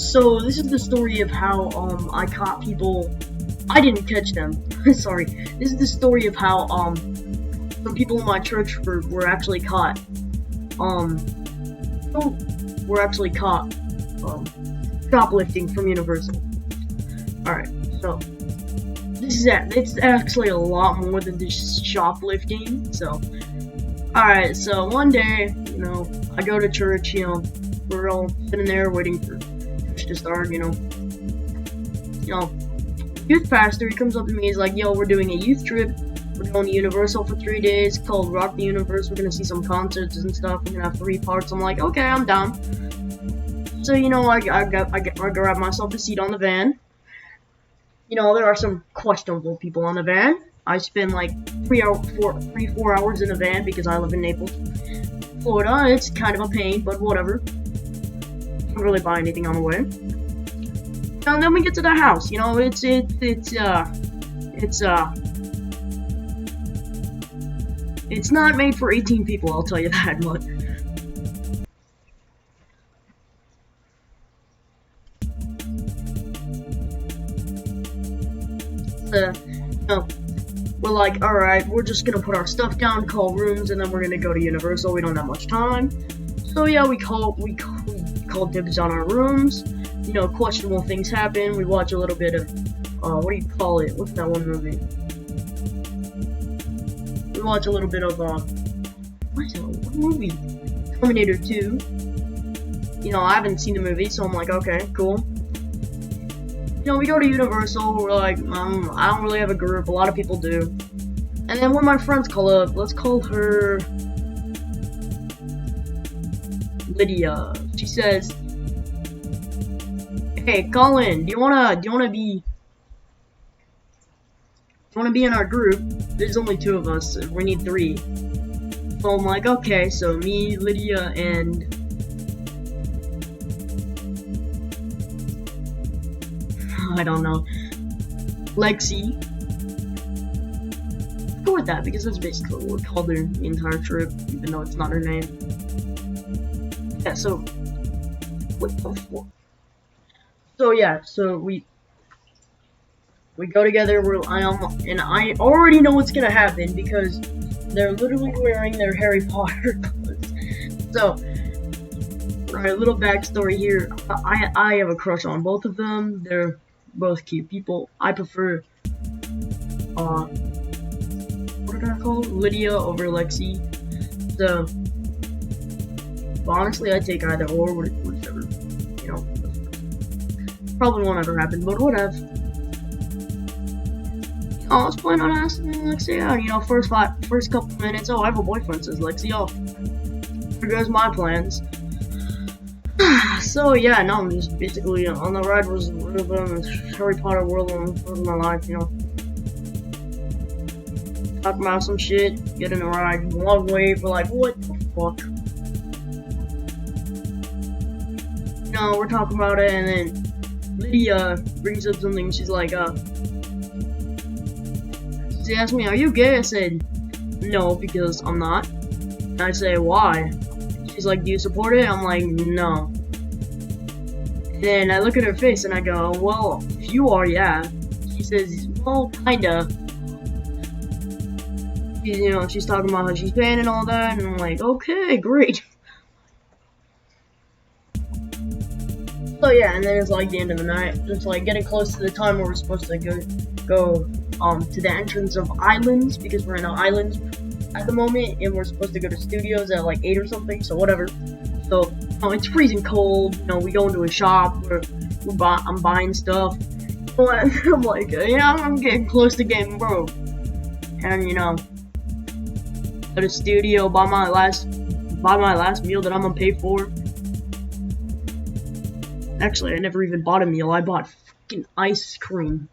So this is the story of how I caught people. I didn't catch them. Sorry. This is the story of how some people in my church were actually caught. Were actually caught shoplifting from Universal. Alright, so it's actually a lot more than just shoplifting. So alright, so one day, I go to church, we're all sitting there waiting for church to start, youth pastor, he comes up to me, he's like, yo, we're doing a youth trip, we're going to Universal for 3 days, called Rock the Universe, we're gonna see some concerts and stuff, we're gonna have 3 parts. I'm like, okay, I'm down. So, I grab myself a seat on the van. There are some questionable people on the van. I spend like 4 hours in the van because I live in Naples, Florida. It's kind of a pain, but whatever. Don't really buy anything on the way. And then we get to the house. It's not made for 18 people, I'll tell you that much. We're like, alright, we're just gonna put our stuff down, call rooms, and then we're gonna go to Universal. We don't have much time. So yeah, we call dibs on our rooms. Questionable things happen. We watch a little bit of, what do you call it? What's that one movie? We watch a little bit of, what movie? Terminator 2. I haven't seen the movie, so I'm like, okay, cool. We go to Universal, we're like, I don't really have a group, a lot of people do. And then one of my friends call up, let's call her Lydia. She says, hey, Colin, do you wanna be in our group? There's only 2 of us, we need 3. So I'm like, okay, so me, Lydia, and I don't know, Lexi. Go with that because that's basically what we called her the entire trip, even though it's not her name. Yeah, so what the fuck? So yeah, so we go together. I already know what's gonna happen because they're literally wearing their Harry Potter clothes. So, alright, little backstory here. I have a crush on both of them. They're both cute people. I prefer, what did I call it? Lydia over Lexi. So, but honestly, I'd take either or, whichever, probably won't ever happen, but whatever. I was planning on asking Lexi out, first couple minutes, oh, I have a boyfriend, says Lexi, oh, there goes my plans. So yeah, no, I'm just basically on the ride was a little bit of a Harry Potter world of my life, talking about some shit, getting a ride, long way for like, what the fuck? We're talking about it, and then Lydia brings up something, she's like, she asked me, are you gay? I said, no, because I'm not. And I say, why? She's like, do you support it? I'm like, no. Then I look at her face and I go, well, if you are, yeah. She says, well, kinda. She's talking about how she's paying and all that, and I'm like, okay, great. So yeah, and then it's like the end of the night. It's like getting close to the time where we're supposed to go to the entrance of Islands, because we're in Islands at the moment, and we're supposed to go to Studios at like 8 or something, so whatever. So, it's freezing cold, we go into a shop, I'm buying stuff, I'm like, yeah, I'm getting close to getting broke, and go to Studio, buy my last meal that I'm gonna pay for. Actually, I never even bought a meal, I bought fucking ice cream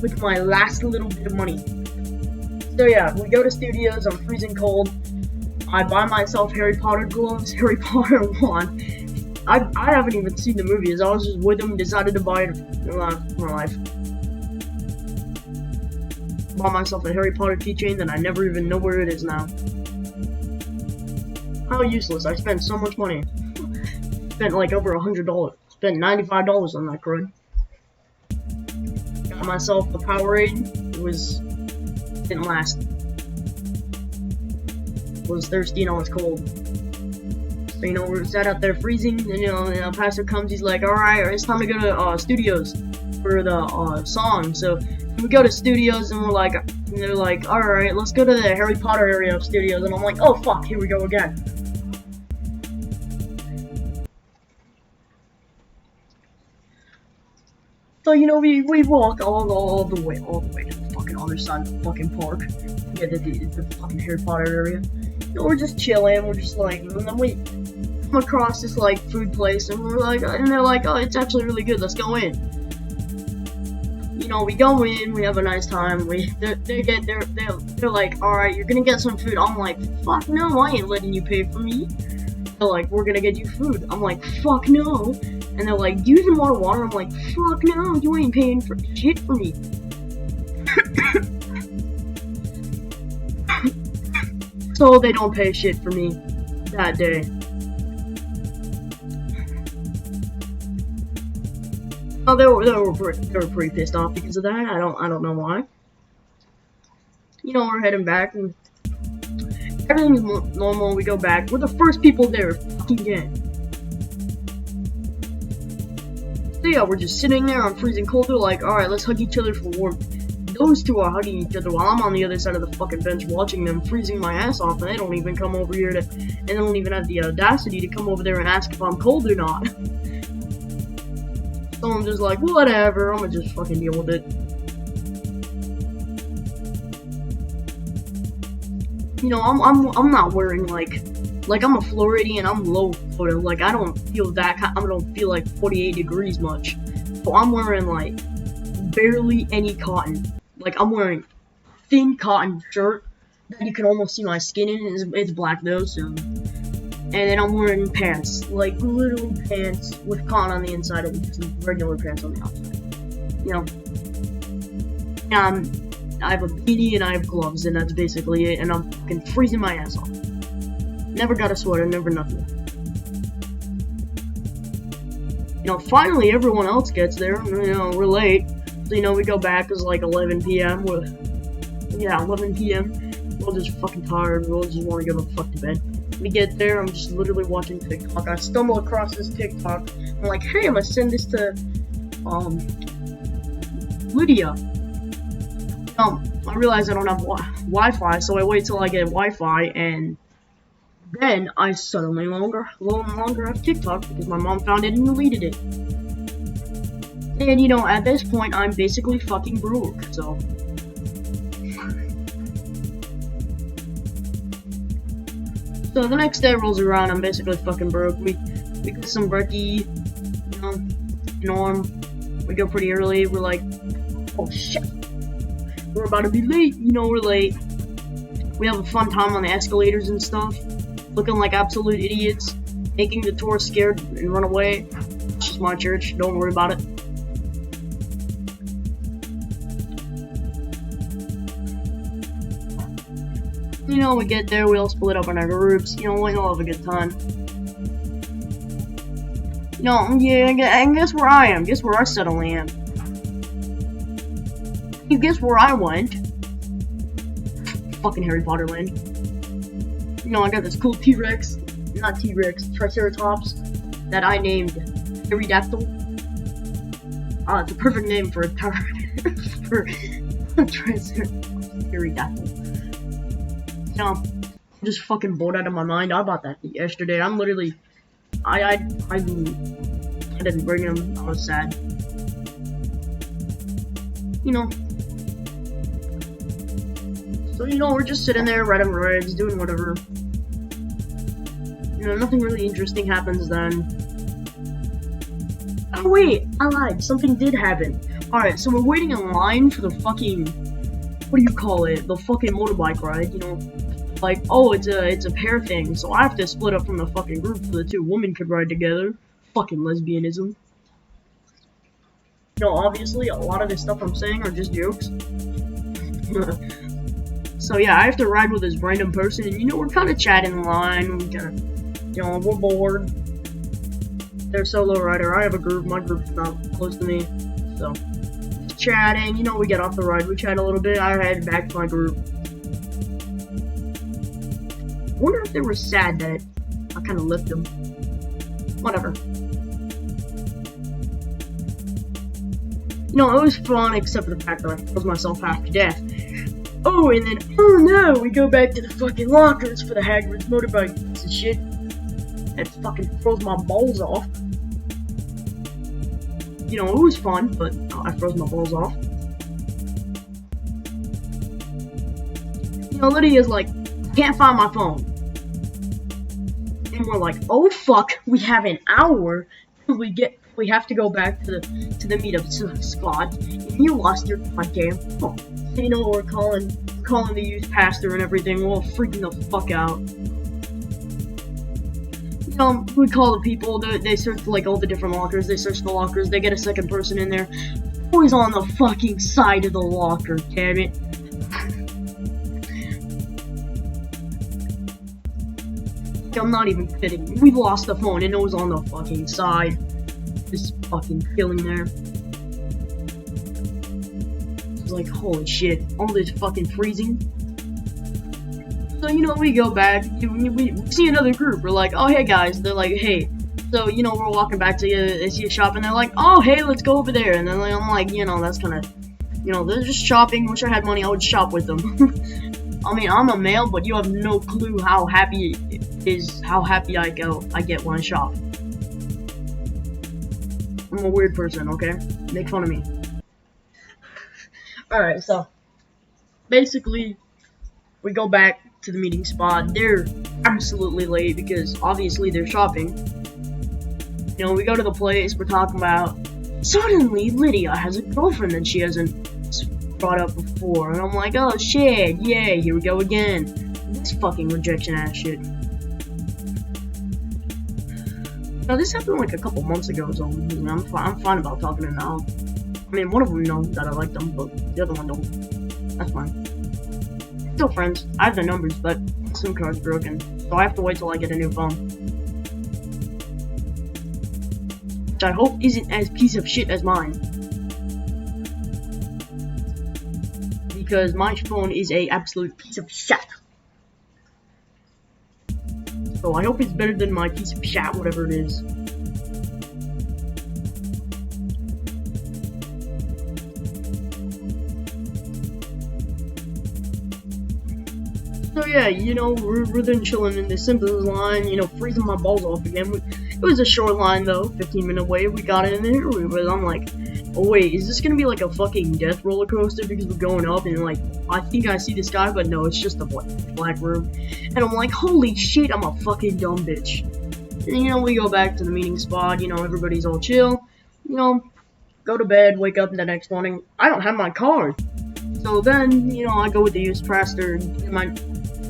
with my last little bit of money. So yeah, we go to Studios, I'm freezing cold, I buy myself Harry Potter gloves, Harry Potter wand. I haven't even seen the movies, I was just with them, decided to buy it for my life. Bought myself a Harry Potter keychain that I never even know where it is now. How useless, I spent so much money. Spent like over $100. Spent $95 on that crud. Got myself a Powerade. Didn't last. Was thirsty and I was cold. So, you know, we're sat out there freezing, and, you know, Pastor comes, he's like, alright, it's time to go to, studios for the, song. So, we go to studios, and they're like, alright, let's go to the Harry Potter area of studios, and I'm like, oh fuck, here we go again. So, you know, we walk all the way to the fucking other side of the fucking park. Yeah, the fucking Harry Potter area. You know, we're just chilling, we're just like, and then we come across this, like, food place, and we're like, and they're like, oh, it's actually really good, let's go in. You know, we go in, we have a nice time, they're like, alright, you're gonna get some food. I'm like, fuck no, I ain't letting you pay for me. They're like, we're gonna get you food. I'm like, fuck no. And they're like, do you even want water? I'm like, fuck no, you ain't paying for shit for me. So they don't pay shit for me that day. Oh, they were pretty pissed off because of that. I don't know why. You know, we're heading back and everything's normal. We go back. We're the first people there fucking again. So yeah, we're just sitting there. I'm freezing cold. They're like, alright, let's hug each other for warmth. Those two are hugging each other while I'm on the other side of the fucking bench watching them, freezing my ass off, and they don't even come over here and they don't even have the audacity to come over there and ask if I'm cold or not. So I'm just like, whatever, I'm gonna just fucking deal with it. You know, I'm not wearing like I'm a Floridian, I'm low Florida, like I don't feel like 48 degrees much. So I'm wearing like barely any cotton. Like I'm wearing thin cotton shirt that you can almost see my skin in. It's black though, so. And then I'm wearing pants, like literally pants with cotton on the inside and just regular pants on the outside. You know. And I have a beanie and I have gloves, and that's basically it. And I'm fucking freezing my ass off. Never got a sweater, never nothing. You know, finally everyone else gets there. You know, we're late. So, you know, we go back, it's like 11 p.m. 11 p.m. We're just fucking tired. We all just want to go the fuck to bed. We get there, I'm just literally watching TikTok. I stumble across this TikTok. I'm like, hey, I'm gonna send this to, Lydia. I realize I don't have Wi-Fi, so I wait till I get Wi-Fi, and then I suddenly no longer have TikTok because my mom found it and deleted it. And, you know, at this point, I'm basically fucking broke, so. So the next day rolls around, I'm basically fucking broke. We get some brekkie, you know, norm. We go pretty early, we're like, oh shit. We're about to be late, you know, we're late. We have a fun time on the escalators and stuff. Looking like absolute idiots. Making the tourists scared and run away. It's just my church, don't worry about it. You know, we get there, we all split up in our groups, you know, we all have a good time. You know, yeah, and guess where I am? Guess where I suddenly am? You guess where I went? Fucking Harry Potter land. You know, I got this cool T-Rex, not T-Rex, Triceratops, that I named Pterodactyl. It's a perfect name for a for a Triceratops, Pterodactyl. You know, I'm just fucking bored out of my mind. I bought that yesterday. I'm literally, I didn't bring him. I was sad. You know. So, you know, we're just sitting there, writing words, doing whatever. You know, nothing really interesting happens then. Oh wait, I lied. Something did happen. Alright, so we're waiting in line for the fucking, what do you call it? The fucking motorbike ride, you know? Like, oh, it's a pair thing, so I have to split up from the fucking group so the two women could ride together. Fucking lesbianism. You know, obviously, a lot of this stuff I'm saying are just jokes. So yeah, I have to ride with this random person, and you know, we're kind of chatting in line, we kinda, you know, we're bored. they're solo rider. I have a group. My group's not close to me, so chatting. You know, we get off the ride, we chat a little bit. I head back to my group. Wonder if they were sad that I kind of left them. Whatever. You know, it was fun, except for the fact that I froze myself half to death. Oh, and then, oh no, we go back to the fucking lockers for the Hagrid's motorbike piece of shit. That fucking froze my balls off. You know, it was fun, but I froze my balls off. You know, Lydia's like, can't find my phone. And we're like, oh fuck, we have an hour till we have to go back to the meetup spot. And you lost your goddamn phone. So, you know, we're calling the youth pastor and everything. We're all freaking the fuck out. You know, we call the people. They search like all the different lockers. They search the lockers. They get a second person in there. Always on the fucking side of the locker. Damn it. I'm not even kidding. We lost the phone and it was on the fucking side. Just fucking killing there. It was like, holy shit. All this fucking freezing. So, you know, we go back. We see another group. We're like, oh, hey, guys. They're like, hey. So, you know, we're walking back to a shop and they're like, oh, hey, let's go over there. And then I'm like, you know, that's kind of, you know, they're just shopping. Wish I had money. I would shop with them. I mean, I'm a male, but you have no clue how happy I get when I shop. I'm a weird person, okay? Make fun of me. Alright, so basically we go back to the meeting spot. They're absolutely late because obviously they're shopping. You know, we go to the place we're talking about. Suddenly Lydia has a girlfriend that she hasn't brought up before, and I'm like, oh shit, yeah, here we go again. This fucking rejection ass shit. Now this happened like a couple months ago, so I'm fine about talking to them now. I mean, one of them knows that I like them, but the other one don't. That's fine. Still friends. I have the numbers, but the SIM card's broken, so I have to wait till I get a new phone. Which I hope isn't as piece of shit as mine. Because my phone is a absolute piece of shit. So I hope it's better than my piece of shit, whatever it is. So yeah, you know, we're then chilling in the Simpsons line, you know, freezing my balls off again. It was a short line though, 15-minute wait. We got in there, but I'm like, oh wait, is this gonna be like a fucking death roller coaster because we're going up and like, I think I see this guy, but no, it's just a black room. And I'm like, holy shit, I'm a fucking dumb bitch. And you know, we go back to the meeting spot, you know, everybody's all chill, you know, go to bed, wake up the next morning. I don't have my card. So then, you know, I go with the youth pastor and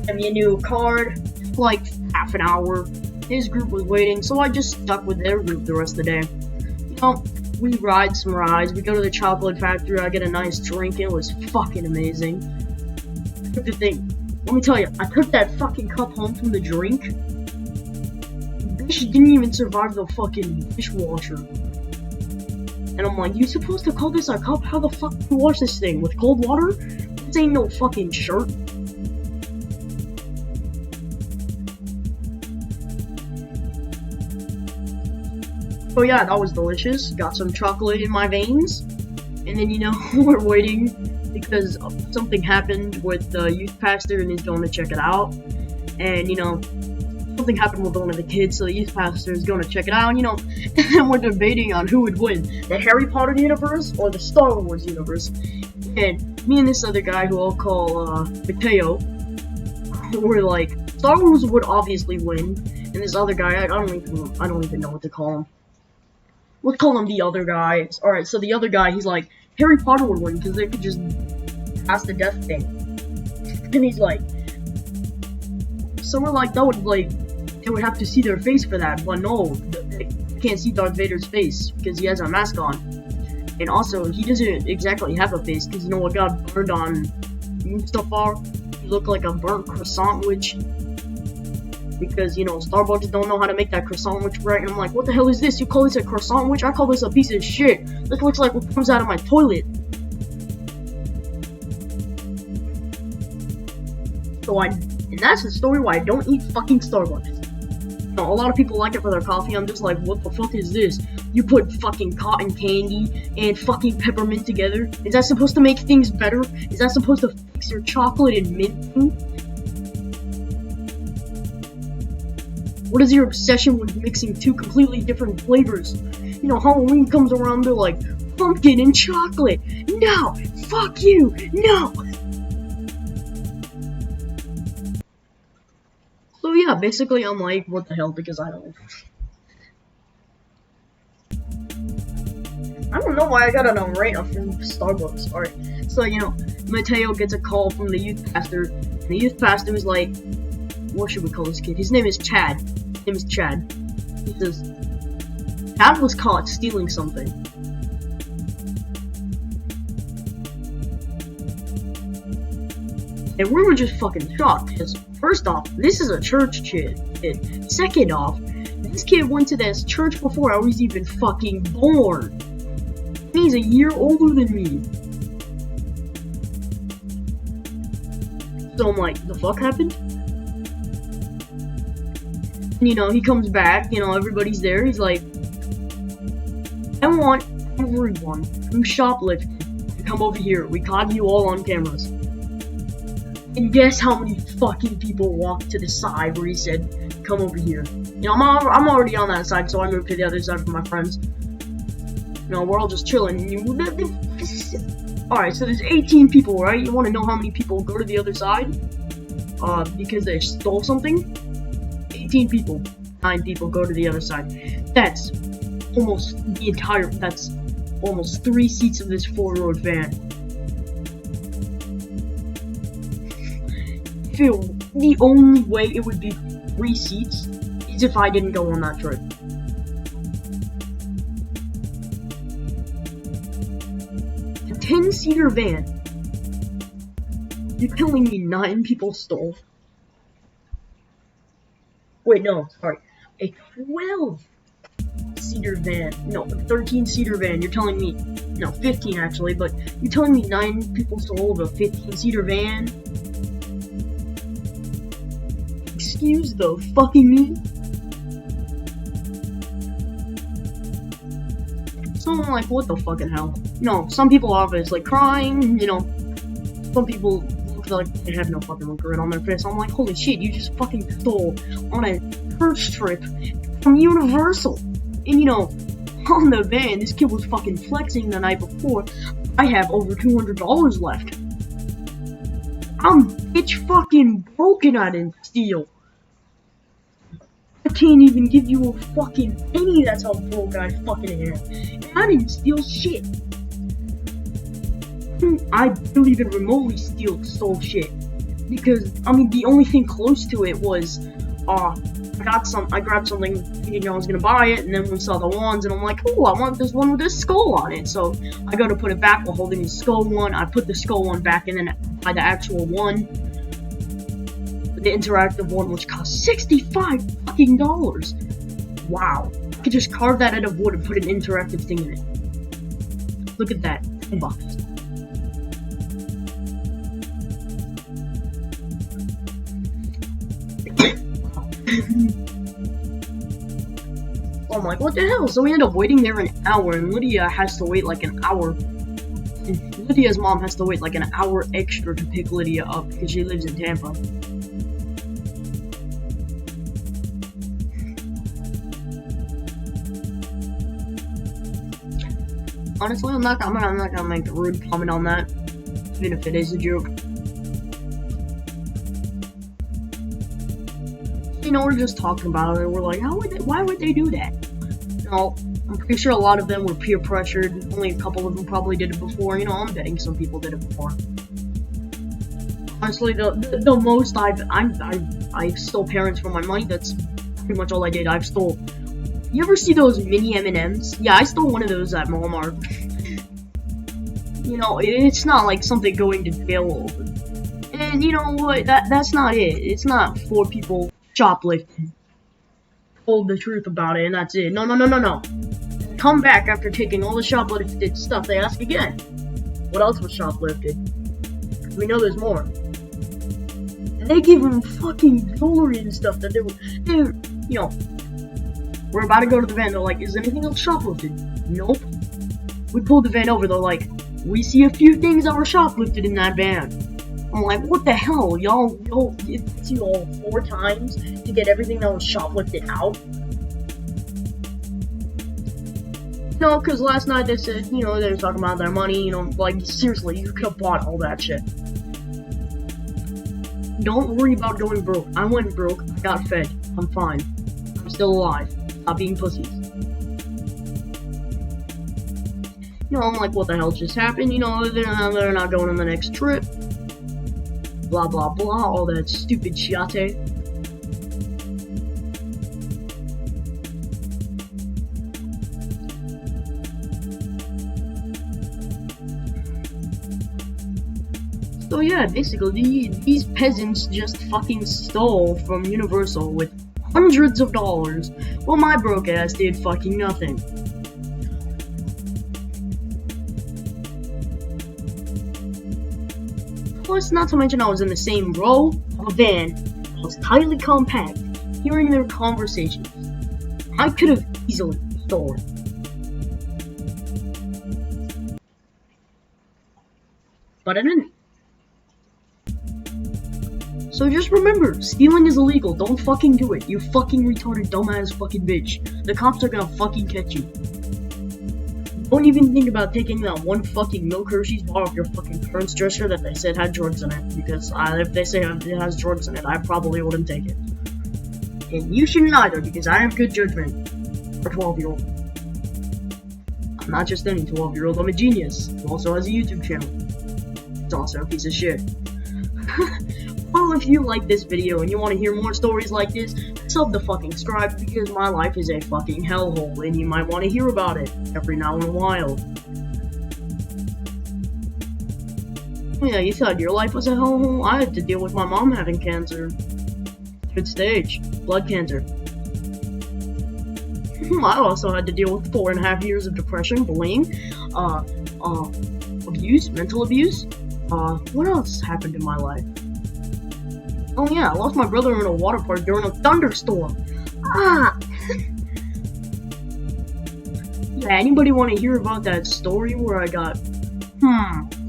get me a new card, like half an hour. His group was waiting, so I just stuck with their group the rest of the day. You know, we ride some rides, we go to the chocolate factory, I get a nice drink, it was fucking amazing. I took the thing, let me tell you, I took that fucking cup home from the drink. Bitch didn't even survive the fucking dishwasher. And I'm like, you supposed to call this a cup? How the fuck do you wash this thing? With cold water? This ain't no fucking shirt. So yeah, that was delicious. Got some chocolate in my veins. And then, you know, we're waiting because something happened with the youth pastor and he's going to check it out. And, you know, something happened with one of the kids, so the youth pastor is going to check it out. And, you know, and we're debating on who would win, the Harry Potter universe or the Star Wars universe. And me and this other guy who I'll call Mateo, were like, Star Wars would obviously win. And this other guy, I don't even know what to call him. Let's call him the other guy. Alright, so the other guy, he's like, Harry Potter would win because they could just pass the death thing. And he's like, so we're like, that would, like, they would have to see their face for that. But no, they can't see Darth Vader's face because he has a mask on. And also, he doesn't exactly have a face because, you know what got burned on Mustafar? He looked like a burnt croissant, which because, you know, Starbucks don't know how to make that croissant sandwich right, and I'm like, what the hell is this? You call this a croissant sandwich? I call this a piece of shit. This looks like what comes out of my toilet. And that's the story why I don't eat fucking Starbucks. You know, a lot of people like it for their coffee. I'm just like, what the fuck is this? You put fucking cotton candy and fucking peppermint together? Is that supposed to make things better? Is that supposed to fix your chocolate and mint thing? What is your obsession with mixing two completely different flavors? You know, Halloween comes around, they're like, pumpkin and chocolate. No! Fuck you! No! So yeah, basically I'm like, what the hell, because I don't know why I got an rate from Starbucks. Alright, so you know, Mateo gets a call from the youth pastor, and the youth pastor is like, what should we call this kid? His name is Chad. His name is Chad. He says, Chad was caught stealing something. And we were just fucking shocked, because first off, this is a church kid. Second off, this kid went to this church before I was even fucking born. He's a year older than me. So I'm like, the fuck happened? And, you know, he comes back, you know, everybody's there, he's like, I want everyone who shoplifted to come over here. We caught you all on cameras. And guess how many fucking people walked to the side where he said, come over here. You know, I'm already on that side, so I moved to the other side with my friends. You know, we're all just chilling. Alright, so there's 18 people, right? You want to know how many people go to the other side? Because they stole something? 18 people. 9 people go to the other side. That's almost that's almost 3 seats of this 4-row van. Feel the only way it would be 3 seats is if I didn't go on that trip. A 10-seater van. You're telling me 9 people stole? Wait, no, sorry. A 12-seater van. No, a 13-seater van. You're telling me, no, 15 actually, but you're telling me 9 people stole of a 15-seater van? Excuse the fucking me? So I'm like, what the fucking hell? No, some people are obviously crying, you know, some people look like they have no fucking regret on their face. I'm like, holy shit, you just fucking stole on a church trip from Universal. And you know, on the van, this kid was fucking flexing the night before. I have over $200 left. I'm bitch fucking broken. I didn't steal. I can't even give you a fucking penny. That's how broke I fucking am. And I didn't steal shit. I don't even remotely stole shit. Because, I mean, the only thing close to it was, I grabbed something, thinking I was gonna buy it, and then we saw the wands, and I'm like, oh, I want this one with this skull on it. So, I go to put it back while holding the skull one. I put the skull one back, and then I buy the actual one. The interactive one, which cost $65 fucking dollars. Wow. I could just carve that out of wood and put an interactive thing in it. Look at that. $10. I'm like, what the hell? So we end up waiting there an hour, and Lydia has to wait like an hour. And Lydia's mom has to wait like an hour extra to pick Lydia up because she lives in Tampa. Honestly, I'm not gonna make a rude comment on that, even if it is a joke. You know, we're just talking about it. We're like, why would they do that? You know, I'm pretty sure a lot of them were peer pressured. Only a couple of them probably did it before. You know, I'm betting some people did it before. Honestly, the most I stole parents for my money. That's pretty much all I did. I've stole. You ever see those mini M&Ms? Yeah, I stole one of those at Walmart. You know, it's not like something going to jail over. And you know what? That's not it. It's not for people shoplifted. Told the truth about it, and that's it. No. Come back after taking all the shoplifted stuff. They ask again. What else was shoplifted? We know there's more. And they give him fucking jewelry and stuff that they were, you know, we're about to go to the van. They're like, is anything else shoplifted? Nope. We pulled the van over. They're like, we see a few things that were shoplifted in that van. I'm like, what the hell? Y'all, it took you all 4 times to get everything that was shoplifted out? No, because last night they said, you know, they were talking about their money, you know, like, seriously, you could have bought all that shit. Don't worry about going broke. I went broke, I got fed, I'm fine. I'm still alive. Stop being pussies. You know, I'm like, what the hell just happened? You know, they're not going on the next trip. Blah, blah, blah, all that stupid shit. So yeah, basically, these peasants just fucking stole from Universal with hundreds of dollars, while my broke ass did fucking nothing. Plus, not to mention I was in the same row of a van that was tightly compact, hearing their conversations. I could have easily stolen. But I didn't. So just remember, stealing is illegal. Don't fucking do it. You fucking retarded, dumbass fucking bitch. The cops are gonna fucking catch you. Don't even think about taking that one fucking Milk Hershey's bar off your fucking parents' dresser that they said had drugs in it. Because if they say it has drugs in it, I probably wouldn't take it. And you shouldn't either, because I have good judgment. For a 12-year-old. I'm not just any 12-year-old, I'm a genius. Who also has a YouTube channel. It's also a piece of shit. Well, if you like this video and you want to hear more stories like this, sub the fucking subscribe, because my life is a fucking hellhole and you might want to hear about it every now and a while. Yeah, you thought your life was a hellhole? I had to deal with my mom having cancer. Third stage. Blood cancer. I also had to deal with 4.5 years of depression, bullying, abuse, mental abuse. What else happened in my life? Oh yeah, I lost my brother in a water park during a thunderstorm. Yeah, anybody want to hear about that story where I got,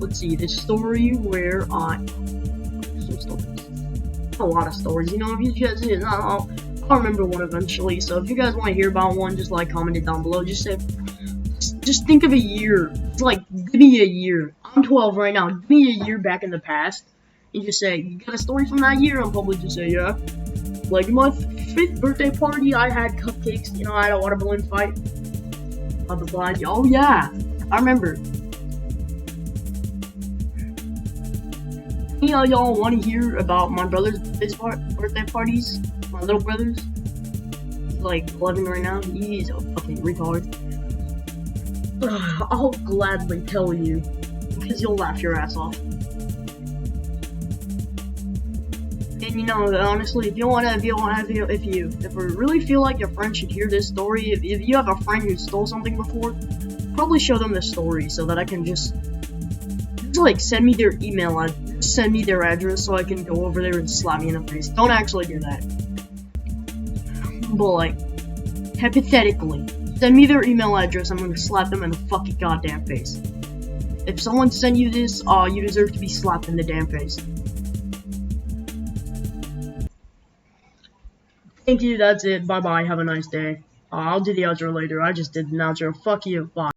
let's see, this story where some stories. A lot of stories, you know, if you guys, I'll remember one eventually, so if you guys want to hear about one, just like, comment it down below, just say, just think of a year, it's like, give me a year. I'm 12 right now, give me a year back in the past. And just say, you got a story from that year? I'll probably just say, yeah. Like, my 5th birthday party, I had cupcakes, you know, I had a water balloon fight. Oh, yeah, I remember. You know, y'all want to hear about my brother's birthday parties? My little brother's? He's like 11 right now. He's a fucking retard. I'll gladly tell you, because you'll laugh your ass off. And you know, honestly, if you really feel like your friend should hear this story, if you have a friend who stole something before, probably show them the story so that I can just like send me their email, send me their address so I can go over there and slap me in the face. Don't actually do that. But like, hypothetically, send me their email address, I'm gonna slap them in the fucking goddamn face. If someone sent you this, you deserve to be slapped in the damn face. Thank you, that's it, bye bye, have a nice day. I'll do the outro later, I just did an outro, fuck you, bye.